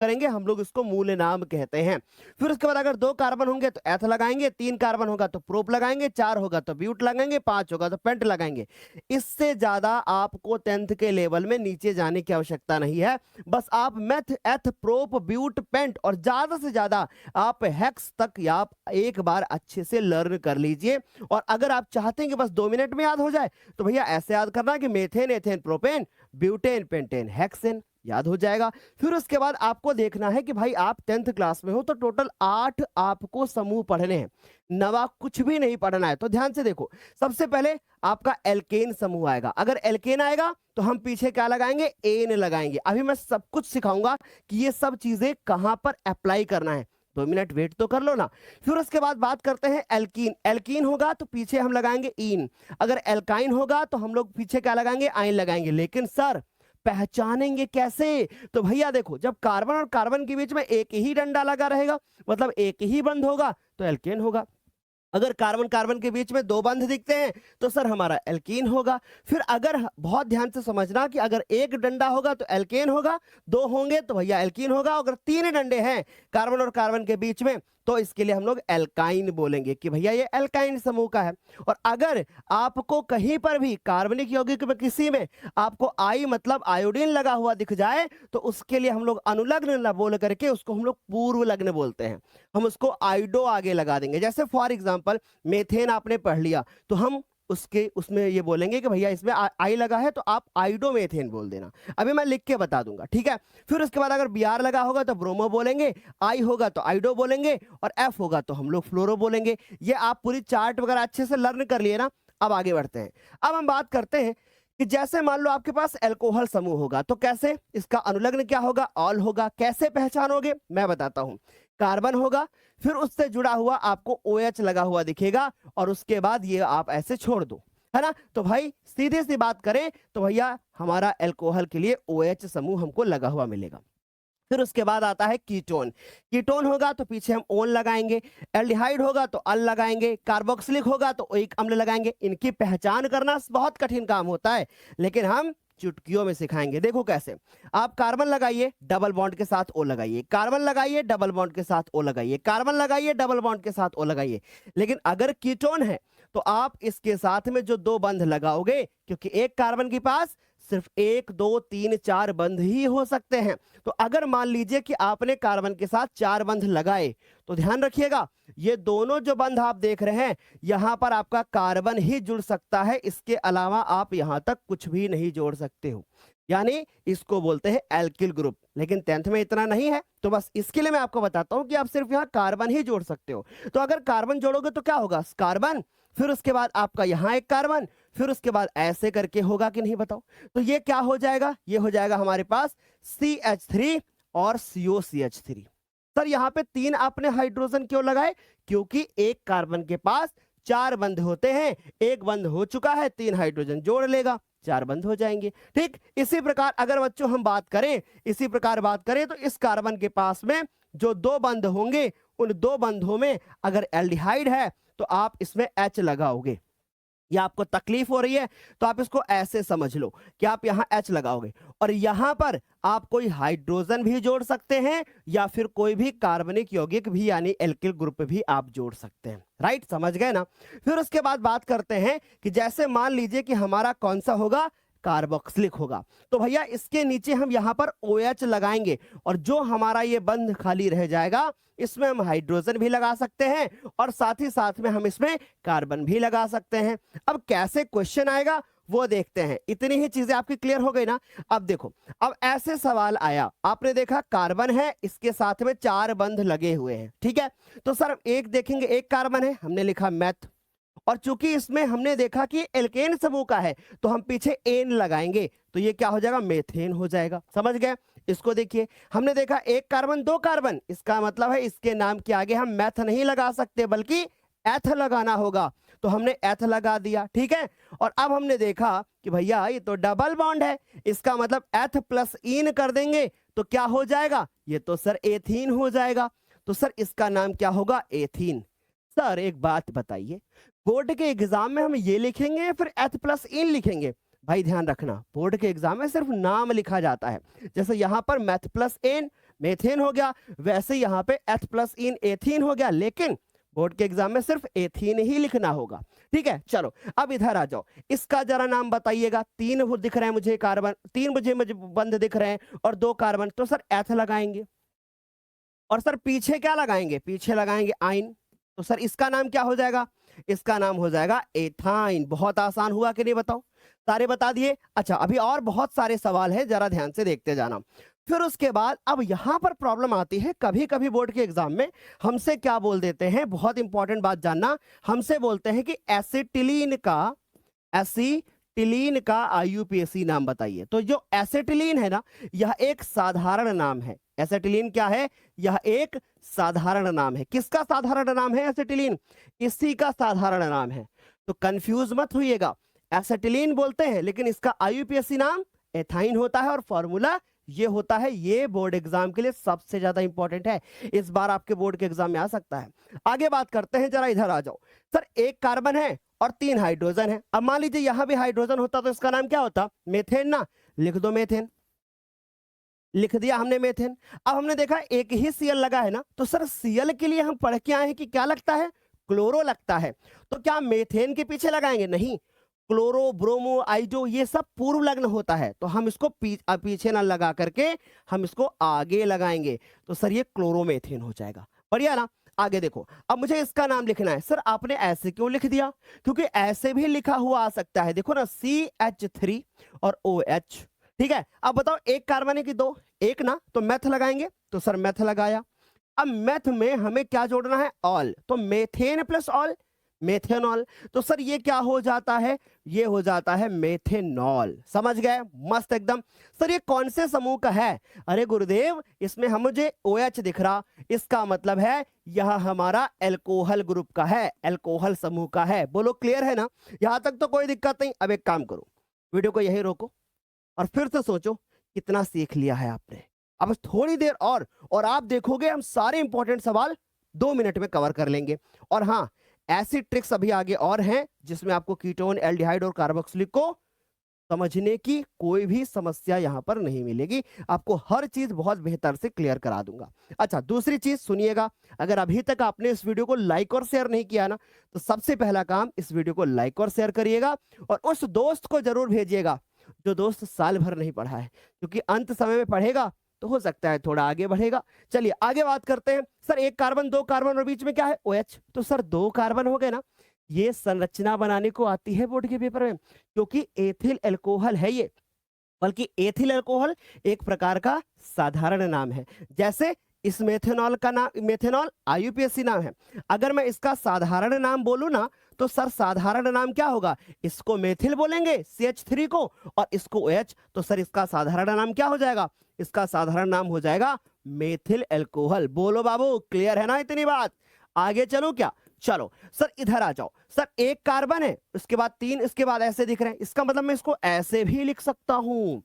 करेंगे, हम लोग इसको मूल नाम कहते हैं। फिर उसके बाद अगर 2 कार्बन होंगे तो एथ लगाएंगे, 3 कार्बन होगा तो प्रोप लगाएंगे, 4 होगा तो ब्यूट लगाएंगे, 5 होगा तो पेंट लगाएंगे। इससे ज्यादा आपको 10th के लेवल में नीचे जाने की आवश्यकता नहीं है। बस आप मेथ, एथ, प्रोप, ब्यूट, पेंट और ज्यादा से ज्यादा आप हेक्स तक आप एक बार अच्छे से लर्न कर लीजिए। और अगर आप चाहते हैं कि बस 2 मिनट में याद हो जाए तो भैया ऐसे याद करना कि methane, ethane, propane, butane, pentane, hexane, याद हो जाएगा। फिर उसके बाद आपको देखना है कि भाई आप 10th क्लास में हो तो टोटल 8 आपको समूह पढ़ने हैं, नवा कुछ भी नहीं पढ़ना है। तो ध्यान से देखो, सबसे पहले आपका एल्केन समूह आएगा। अगर एल्केन आएगा तो हम पीछे क्या लगाएंगे, एन लगाएंगे। अभी मैं सब कुछ सिखाऊंगा कि ये सब चीजें कहां पर अप्लाई करना है। 2 मिनट वेट तो कर लो ना। फिर उसके बाद बात करते हैं एल्कीन। एल्कीन होगा तो पीछे हम लगाएंगे इन। अगर एल्काइन होगा तो हम लोग पीछे क्या लगाएंगे, आइन लगाएंगे। लेकिन सर पहचानेंगे कैसे? तो भैया देखो, जब कार्बन और कार्बन के बीच में एक ही डंडा लगा रहेगा, मतलब एक ही बंध होगा, तो एल्केन होगा। अगर कार्बन कार्बन के बीच में 2 बंध दिखते हैं तो सर हमारा एल्कीन होगा। फिर अगर बहुत ध्यान से समझना कि अगर एक डंडा होगा तो एल्केन होगा, 2 होंगे तो भैया एल्कीन होगा। अगर 3 डंडे हैं कार्बन और कार्बन के बीच में तो इसके लिए हम लोग एल्काइन बोलेंगे कि भैया ये एल्काइन समूह का है। और अगर आपको कहीं पर भी कार्बनिक यौगिक में किसी में आपको आई मतलब आयोडीन लगा हुआ दिख जाए तो उसके लिए हम लोग अनुलग्न न बोल करके उसको हम लोग पूर्व लग्न बोलते हैं। हम उसको आइडो आगे लगा देंगे। जैसे फॉर एग्जांपल मेथेन आपने पढ़ लिया तो हम उसके उसमें ये बोलेंगे कि भैया इसमें आई लगा है तो आप आइडोमेथेन बोल देना। अभी मैं लिख के बता दूंगा, ठीक है। फिर उसके बाद अगर बीआर लगा होगा तो ब्रोमो बोलेंगे, आई होगा तो आइडो बोलेंगे और एफ होगा तो हम लोग फ्लोरो बोलेंगे। ये आप पूरी चार्ट वगैरह अच्छे से लर्न कर लिए ना। अब आगे बढ़ते हैं। अब हम बात करते हैं कि जैसे मान लो आपके पास एल्कोहल समूह होगा तो कैसे, इसका अनुलग्न क्या होगा, ऑल होगा। कैसे पहचानोगे मैं बताता हूं। कार्बन होगा, फिर उससे जुड़ा हुआ आपको OH लगा हुआ दिखेगा और उसके बाद ये आप ऐसे छोड़ दो, है ना। तो भाई सीधी सी बात करें तो भैया हमारा एल्कोहल के लिए OH समूह हमको लगा हुआ मिलेगा। फिर उसके बाद आता है कीटोन। कीटोन होगा तो पीछे हम ओन लगाएंगे, एल्डिहाइड होगा तो अल लगाएंगे, कार्बोक्सिलिक होगा तो एक अम्ल लगाएंगे। इनकी पहचान करना बहुत कठिन काम होता है लेकिन हम चुटकियों में सिखाएंगे। देखो कैसे, आप कार्बन लगाइए डबल बॉन्ड के साथ O लगाइए, कार्बन लगाइए डबल बॉन्ड के साथ O लगाइए, कार्बन लगाइए डबल बॉन्ड के साथ O लगाइए। लेकिन अगर कीटोन है तो आप इसके साथ में जो 2 बंध लगाओगे, क्योंकि एक कार्बन के पास सिर्फ 1 2 3 4 बंध ही हो सकते हैं। तो अगर मान लीजिए कि आपने कार्बन के साथ 4 बंध लगाए तो ध्यान रखिएगा ये दोनों जो बंध आप देख रहे हैं यहां पर आपका कार्बन ही जुड़ सकता है, इसके अलावा आप यहां तक कुछ भी नहीं जोड़ सकते हो। यानी इसको बोलते हैं एल्किल ग्रुप। लेकिन 10th में इतना नहीं है तो बस इसके लिए मैं आपको बताता हूं कि आप सिर्फ यहां कार्बन ही जोड़ सकते हो। तो अगर कार्बन जोड़ोगे तो क्या होगा, कार्बन, फिर उसके बाद आपका यहां एक कार्बन, फिर उसके बाद ऐसे करके होगा कि नहीं बताओ। तो ये क्या हो जाएगा, ये हो जाएगा हमारे पास CH3 और COCH3। सर यहाँ पे 3 आपने हाइड्रोजन क्यों लगाए, क्योंकि एक कार्बन के पास 4 बंध होते हैं, एक बंध हो चुका है, 3 हाइड्रोजन जोड़ लेगा, 4 बंध हो जाएंगे। ठीक इसी प्रकार अगर बच्चों हम बात करें, इसी प्रकार बात करें तो इस कार्बन के पास में जो 2 बंध होंगे उन 2 बंधों में अगर एल्डिहाइड है तो आप इसमें H लगाओगे। या आपको तकलीफ हो रही है तो आप इसको ऐसे समझ लो कि आप यहां H लगाओगे और यहां पर आप कोई हाइड्रोजन भी जोड़ सकते हैं या फिर कोई भी कार्बनिक यौगिक भी यानी एल्किल ग्रुप भी आप जोड़ सकते हैं। राइट, समझ गए ना। फिर उसके बाद बात करते हैं कि जैसे मान लीजिए कि हमारा कौन सा होगा, कार्बोक्सिलिक होगा। तो भैया इसके नीचे हम यहां पर OH लगाएंगे और जो हमारा ये बंध खाली रह जाएगा इसमें हम हाइड्रोजन भी लगा सकते हैं और साथ ही साथ में हम इसमें कार्बन भी लगा सकते हैं। अब कैसे क्वेश्चन आएगा वो देखते हैं। इतनी ही चीजें आपकी क्लियर हो गई ना। अब देखो, अब ऐसे सवाल आया, आपने देखा कार्बन है, इसके साथ में 4 बंध लगे हुए हैं, ठीक है। तो सर एक देखेंगे, एक कार्बन है, हमने लिखा मैथ, और चूंकि इसमें हमने देखा कि एल्केन समूह का है तो हम पीछे एन लगाएंगे तो ये क्या हो जाएगा, मेथेन हो जाएगा। समझ गए। इसको देखिए, हमने देखा एक कार्बन 2 कार्बन, इसका मतलब है इसके नाम के आगे हम मैथ नहीं लगा सकते बल्कि एथ लगाना होगा, तो हमने एथ लगा दिया, ठीक है। और अब हमने देखा कि भैया ये तो डबल बॉन्ड है, इसका मतलब एथ प्लस इन कर देंगे तो क्या हो जाएगा, ये तो सर एथीन हो जाएगा। तो सर इसका नाम क्या होगा, एथीन। सर एक बात बताइए, बोर्ड के एग्जाम में हम ये लिखेंगे या फिर एथ प्लस इन लिखेंगे? भाई ध्यान रखना, बोर्ड के एग्जाम में सिर्फ नाम लिखा जाता है। जैसे यहां पर मैथ प्लस एन, मेथेन हो गया, वैसे यहाँ पे एथ प्लस इन एथीन हो गया, लेकिन बोर्ड के एग्जाम में सिर्फ एथीन ही लिखना होगा। ठीक है, चलो अब इधर आ जाओ, इसका जरा नाम बताइएगा। 3 वो दिख रहे हैं मुझे कार्बन, 3 मुझे बंद दिख रहे हैं और 2 कार्बन, तो सर एथ लगाएंगे। और सर पीछे क्या लगाएंगे, पीछे लगाएंगे आइन। तो सर इसका नाम क्या हो जाएगा, इसका नाम हो जाएगा एथाइन। बहुत आसान हुआ कि नहीं बताओ, सारे बता दिए। अच्छा अभी और बहुत सारे सवाल हैं, जरा ध्यान से देखते जाना। फिर उसके बाद अब यहां पर प्रॉब्लम आती है, कभी कभी बोर्ड के एग्जाम में हमसे क्या बोल देते हैं, बहुत इंपॉर्टेंट बात जानना, हमसे बोलते हैं कि एसिटिलीन का आईयूपीएसी नाम बताइए। तो जो एसिटिलीन है ना, यह एक साधारण नाम है। एसिटिलीन क्या है, यह एक साधारण नाम है। किसका साधारण नाम है एसिटिलीन, इसी का साधारण नाम है। तो कंफ्यूज मत होइएगा, एसिटिलीन बोलते हैं लेकिन इसका आईयूपीएसी नाम एथाइन होता है और फॉर्मूला ये होता है। ये बोर्ड एग्जाम के लिए सबसे ज्यादा इंपॉर्टेंट है, इस बार आपके बोर्ड के एग्जाम में आ सकता है। आगे बात करते हैं, जरा इधर आ जाओ। सर एक कार्बन है और 3 हाइड्रोजन है। अब मान लीजिए यहां भी हाइड्रोजन होता तो इसका नाम क्या होता, मेथेन ना, लिख दो मेथेन। लिख दिया हमने मेथेन। अब हमने देखा एक ही सीएल लगा है ना, तो सर सीएल के लिए हम पढ़ के आए हैं कि क्या लगता है, क्लोरो लगता है। तो क्या मेथेन के पीछे लगाएंगे, नहीं, क्लोरो ब्रोमो आइडो ये सब पूर्व लग्न होता है, तो हम इसको पीछे ना लगा करके हम इसको आगे लगाएंगे। तो सर ये क्लोरोमेथेन हो जाएगा। बढ़िया ना, आगे देखो। अब मुझे इसका नाम लिखना है। सर आपने ऐसे क्यों लिख दिया, क्योंकि ऐसे भी लिखा हुआ आ सकता है, देखो ना CH3 और OH। ठीक है, अब बताओ एक कार्बन है कि 2, एक ना, तो मेथ लगाएंगे। तो सर मेथ लगाया। अब मेथ में हमें क्या जोड़ना है, ऑल, तो मेथेन प्लस ऑल, मेथेनॉल। तो सर ये क्या हो जाता है, ये हो जाता है मेथेनॉल। समझ गए, मस्त एकदम। सर ये कौन से समूह का है, अरे गुरुदेव इसमें हम मुझे OH दिख रहा, इसका मतलब है यह हमारा एल्कोहल ग्रुप का है, एल्कोहल समूह का है। बोलो क्लियर है ना, यहां तक तो कोई दिक्कत नहीं। अब एक काम करो, वीडियो को यही रोको और फिर से सोचो कितना सीख लिया है आपने। अब थोड़ी देर और आप देखोगे हम सारे इंपॉर्टेंट सवाल 2 मिनट में कवर कर लेंगे। और हाँ, ऐसी ट्रिक्स अभी आगे और हैं जिसमें आपको कीटोन, एल्डिहाइड और कार्बोक्सिलिक को समझने की कोई भी समस्या यहां पर नहीं मिलेगी। आपको हर चीज बहुत बेहतर से क्लियर करा दूंगा। अच्छा दूसरी चीज सुनिएगा, अगर अभी तक आपने इस वीडियो को लाइक और शेयर नहीं किया ना, तो सबसे पहला काम इस वीडियो को लाइक और शेयर करिएगा और उस दोस्त को जरूर भेजिएगा जो दोस्त साल भर नहीं पढ़ा है, क्योंकि अंत समय में पढ़ेगा तो हो सकता है थोड़ा आगे बढ़ेगा। चलिए आगे बात करते हैं। सर एक कार्बन, 2 कार्बन और बीच में क्या है, OH। तो सर 2 कार्बन हो गए ना, ये संरचना बनाने को आती है बोर्ड के पेपर में, क्योंकि एथिल अल्कोहल है ये। बल्कि एथिल अल्कोहल एक प्रकार का साधारण नाम है। जैसे इस मेथेनॉल का नाम, मेथेनॉल आईयूपीएसी नाम है। अगर मैं इसका साधारण नाम बोलूं ना, तो सर साधारण नाम क्या होगा, इसको मेथिल बोलेंगे CH3 को और इसको OH। तो सर इसका साधारण नाम क्या हो जाएगा, इसका साधारण नाम हो जाएगा मेथिल अल्कोहल। बोलो बाबू क्लियर है ना इतनी बात, आगे चलो क्या, चलो सर इधर आ जाओ। सर एक कार्बन है, उसके बाद 3, इसके बाद ऐसे दिख रहे हैं, इसका मतलब मैं इसको ऐसे भी लिख सकता हूं,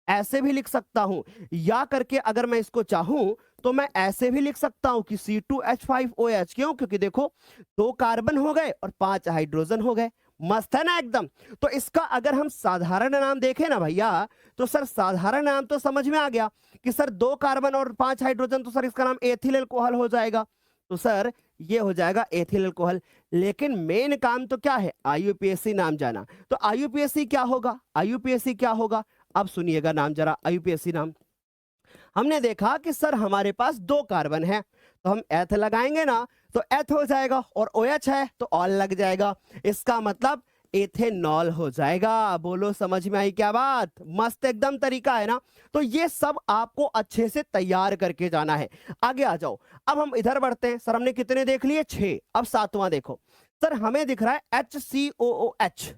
ऐसे भी लिख सकता हूं, या करके अगर मैं इसको चाहूं तो मैं ऐसे भी लिख सकता हूं कि C2H5OH। क्यों, क्योंकि देखो 2 कार्बन हो गए और 5 हाइड्रोजन हो गए। मस्त है ना एकदम। तो इसका अगर हम साधारण नाम देखें ना भैया, तो सर साधारण नाम तो समझ में आ गया कि सर 2 कार्बन और 5 हाइड्रोजन, तो सर इसका नाम एथिल अल्कोहल हो जाएगा। तो सर ये हो जाएगा एथिल अल्कोहल। लेकिन मेन काम तो क्या है, आईयूपीएसी नाम जाना। तो आईयूपीएसी क्या होगा, आईयूपीएसी क्या होगा, अब सुनिएगा नाम जरा, आईयूपीएसी नाम। हमने देखा कि सर हमारे पास 2 कार्बन है, तो हम एथ लगाएंगे ना, तो एथ हो जाएगा, और OH है तो ऑल लग जाएगा, इसका मतलब एथेनॉल हो जाएगा। बोलो समझ में आई क्या बात, मस्त एकदम तरीका है ना। तो ये सब आपको अच्छे से तैयार करके जाना है। आगे आ जाओ, अब हम इधर बढ़ते हैं। सर हमने कितने देख लिए, 6। अब 7वां देखो। सर हमें दिख रहा है HCOOH।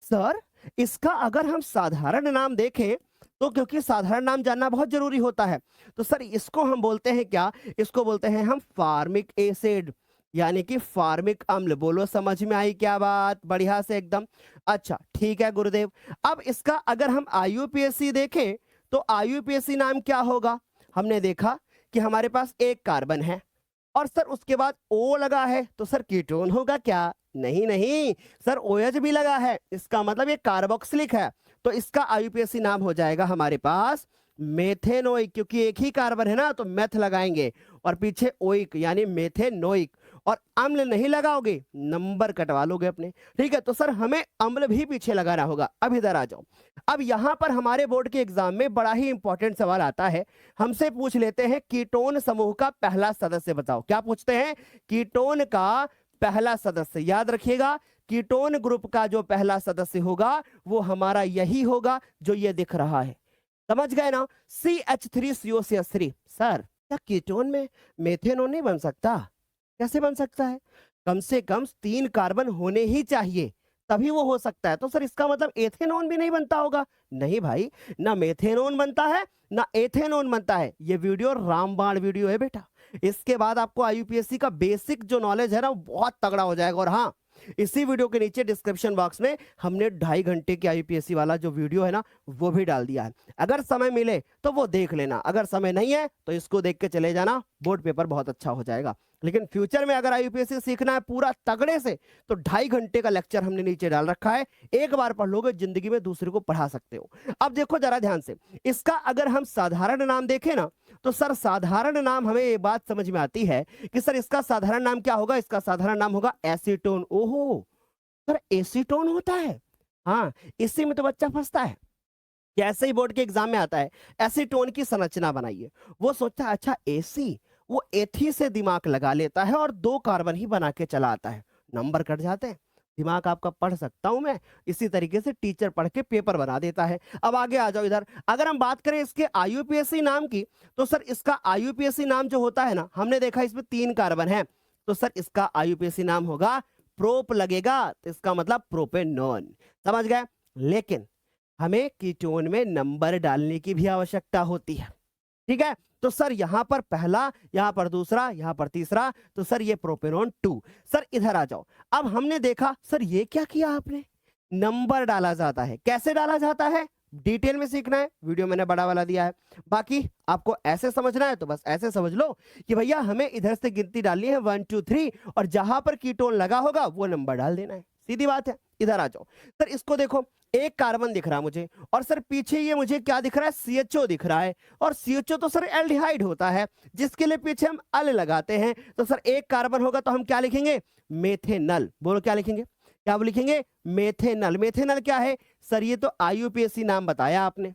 सर इसका अगर हम साधारण नाम देखें, तो क्योंकि साधारण नाम जानना बहुत जरूरी होता है, तो सर इसको हम बोलते हैं क्या, इसको बोलते हैं हम फार्मिक एसिड, यानी कि फार्मिक अम्ल। बोलो समझ में आई क्या बात, बढ़िया से एकदम। अच्छा ठीक है गुरुदेव। अब इसका अगर हम आईयूपीएसी देखें, तो आईयूपीएसी नाम क्या होगा, हमने देखा कि हमारे पास 1 कार्बन है और सर उसके बाद O लगा है, तो सर कीटोन होगा क्या, नहीं नहीं सर OH भी लगा है, इसका मतलब ये कार्बोक्सिलिक है। तो इसका आईयूपीएसी नाम हो जाएगा हमारे पास मेथेनोइक, क्योंकि एक ही कार्बन है ना तो मेथ लगाएंगे, और पीछे ओइक यानी मेथेनोइक, और अम्ल नहीं लगाओगे नंबर कटवा लोगे अपने। ठीक है, तो सर हमें अम्ल भी पीछे लगाना होगा। अब इधर आ जाओ। अब यहां पर हमारे बोर्ड के एग्जाम में बड़ा ही इंपॉर्टेंट सवाल आता है, हमसे पूछ लेते हैं कीटोन समूह का पहला सदस्य बताओ। क्या पूछते हैं? कीटोन का पहला सदस्य। याद रखिएगा, कीटोन ग्रुप का जो पहला सदस्य होगा वो हमारा यही होगा जो ये दिख रहा है। समझ गए ना? CH3COCH3। सर क्या कीटोन में मेथेनॉन नहीं बन सकता? कैसे बन सकता है? कम से कम 3 कार्बन होने ही चाहिए, तभी वो हो सकता है। तो सर इसका मतलब एथेनॉन भी नहीं बनता होगा? नहीं भाई, ना मेथेनॉन बनता है ना एथेनॉन बनता है। ये वीडियो रामबाण वीडियो है बेटा। इसके बाद आपको IUPAC का बेसिक जो नॉलेज है ना वो बहुत तगड़ा हो जाएगा। और हाँ, इसी वीडियो के नीचे डिस्क्रिप्शन बॉक्स में हमने 2.5 घंटे की IUPAC वाला जो वीडियो है ना वो भी डाल दिया है। अगर समय मिले तो वो देख लेना, अगर समय नहीं है तो इसको देख के चले जाना, बोर्ड पेपर बहुत अच्छा हो जाएगा। लेकिन फ्यूचर में अगर IUPAC सीखना है पूरा तगड़े से तो 2.5 घंटे का लेक्चर हमने नीचे डाल रखा है, एक बार पढ़ लोगे जिंदगी में दूसरे को पढ़ा सकते हो। अब देखो जरा ध्यान से, इसका अगर हम साधारण नाम देखें ना तो सर साधारण नाम हमें ये बात समझ में आती है कि सर इसका साधारण नाम क्या होगा? इसका साधारण नाम होगा एसीटोन। ओहो सर एसीटोन होता है? हाँ, इसी में तो बच्चा फंसता है। कैसे ही बोर्ड के एग्जाम में आता है एसीटोन की संरचना बनाइए, वो सोचता है अच्छा एसी, वो एथी से दिमाग लगा लेता है और 2 कार्बन ही बना के चला आता है, नंबर कट जाते हैं। दिमाग आपका पढ़ सकता हूं मैं, इसी तरीके से टीचर पढ़ के पेपर बना देता है। अब आगे आ जाओ इधर, अगर हम बात करें इसके IUPAC नाम की तो सर इसका IUPAC नाम जो होता है ना, हमने देखा इसमें 3 कार्बन है, तो सर इसका IUPAC नाम होगा प्रोप लगेगा, तो इसका मतलब प्रोपेनॉन। समझ गए? लेकिन हमें कीटोन में नंबर डालने की भी आवश्यकता होती है। ठीक है, तो सर यहां पर पहला, यहां पर दूसरा, यहां पर तीसरा, तो सर ये प्रोपेनॉन 2। सर इधर आ जाओ। अब हमने देखा सर ये क्या किया आपने, नंबर डाला जाता है। कैसे डाला जाता है डिटेल में सीखना है, वीडियो मैंने बड़ा वाला दिया है। बाकी आपको ऐसे समझना है तो बस ऐसे समझ लो कि भैया हमें इधर से गिनती डालनी है 1 2 3, और जहां पर कीटोन लगा होगा वो नंबर डाल देना है, सीधी बात है। इधर आ जाओ सर, इसको देखो, एक कार्बन दिख रहा है मुझे, और सर पीछे ये मुझे क्या दिख रहा है? CHO दिख रहा है, और CHO तो सर एल्डिहाइड होता है जिसके लिए पीछे हम अल लगाते हैं। तो सर एक कार्बन होगा तो हम क्या लिखेंगे? मेथेनल। बोलो क्या लिखेंगे? क्या लिखेंगे? मेथेनल। मेथेनल क्या है सर? ये तो IUPAC नाम बताया आपने।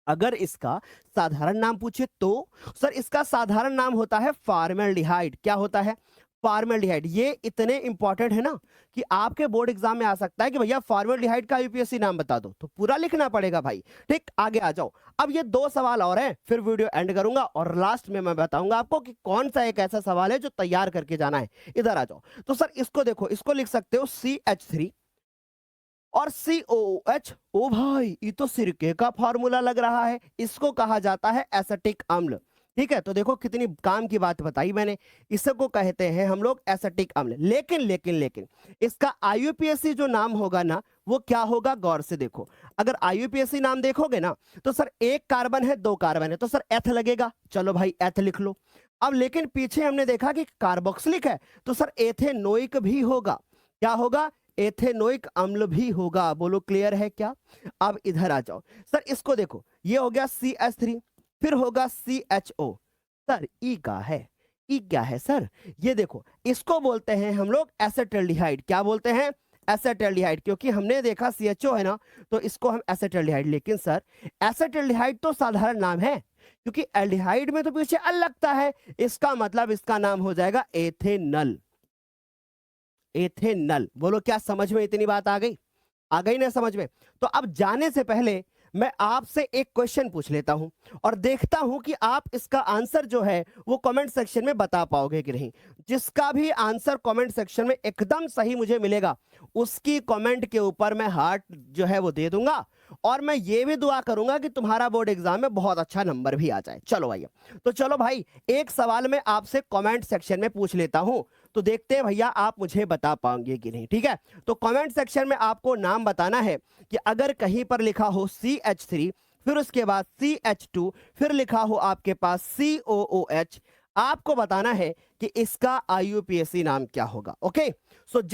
अगर इसका साधारण नाम पूछे तो सर इसका साधारण नाम होता है फॉर्मेल्डिहाइड। क्या होता है? फॉर्मेल्डिहाइड। ये इतने इंपॉर्टेंट है ना कि आपके बोर्ड एग्जाम में आ सकता है कि भैया फॉर्मेल्डिहाइड का IUPAC नाम बता दो, तो पूरा लिखना पड़ेगा भाई। ठीक, आगे आ जाओ। अब ये 2 सवाल और हैं, फिर वीडियो एंड करूंगा और लास्ट में मैं बताऊंगा आपको कि कौन सा एक ऐसा सवाल है जो तैयार करके जाना है। इधर आ जाओ। तो सर इसको देखो, इसको लिख सकते हो CH3 और COOH। ओ भाई, ये तो सिरके का फॉर्मूला लग रहा है, इसको कहा जाता है एसिटिक अम्ल। ठीक है, तो देखो कितनी काम की बात बताई मैंने, इसको कहते हैं हम लोग एसिटिक अम्ल। लेकिन लेकिन लेकिन इसका IUPAC जो नाम होगा ना वो क्या होगा? गौर से देखो, अगर IUPAC नाम देखोगे ना तो सर एक कार्बन है, 2 कार्बन है, तो सर एथ लगेगा। चलो भाई एथ लिख लो। अब लेकिन पीछे हमने देखा कि कार्बोक्सिलिक है, तो सर एथेनोइक भी होगा। क्या होगा? एथेनोइक अम्ल भी होगा। बोलो क्लियर है क्या? अब इधर आ जाओ सर, इसको देखो, ये हो गया CH3, फिर होगा CHO। सर ई का है, ई क्या है सर? ये देखो, इसको बोलते हैं हम लोग एसेटल्डिहाइड। क्या बोलते हैं? एसेटल्डिहाइड, क्योंकि हमने देखा CHO है ना तो इसको हम एसेटल्डिहाइड। लेकिन सर एसेटल्डिहाइड तो साधारण नाम है, क्योंकि एल्डिहाइड में तो पीछे अल लगता है, इसका मतलब इसका नाम हो जाएगा एथेनल। एथेनल। बोलो क्या समझ में इतनी बात आ गई? आ गई ना समझ में? तो अब जाने से पहले मैं आपसे एक क्वेश्चन पूछ लेता हूं और देखता हूं कि आप इसका आंसर जो है वो कमेंट सेक्शन में बता पाओगे कि नहीं। जिसका भी आंसर कमेंट सेक्शन में एकदम सही मुझे मिलेगा उसकी कमेंट के ऊपर मैं हार्ट जो है वो दे दूंगा, और मैं ये भी दुआ करूंगा कि तुम्हारा बोर्ड एग्जाम में बहुत अच्छा नंबर भी आ जाए। चलो भैया, तो चलो भाई एक सवाल मैं आपसे कमेंट सेक्शन में पूछ लेता हूं, तो देखते हैं भैया आप मुझे बता पाओगे कि नहीं। ठीक है, तो कमेंट सेक्शन में आपको नाम बताना है कि अगर कहीं पर लिखा हो CH3, फिर उसके बाद CH2, फिर लिखा हो आपके पास COOH, आपको बताना है कि इसका IUPAC नाम क्या होगा। ओके, सो जिस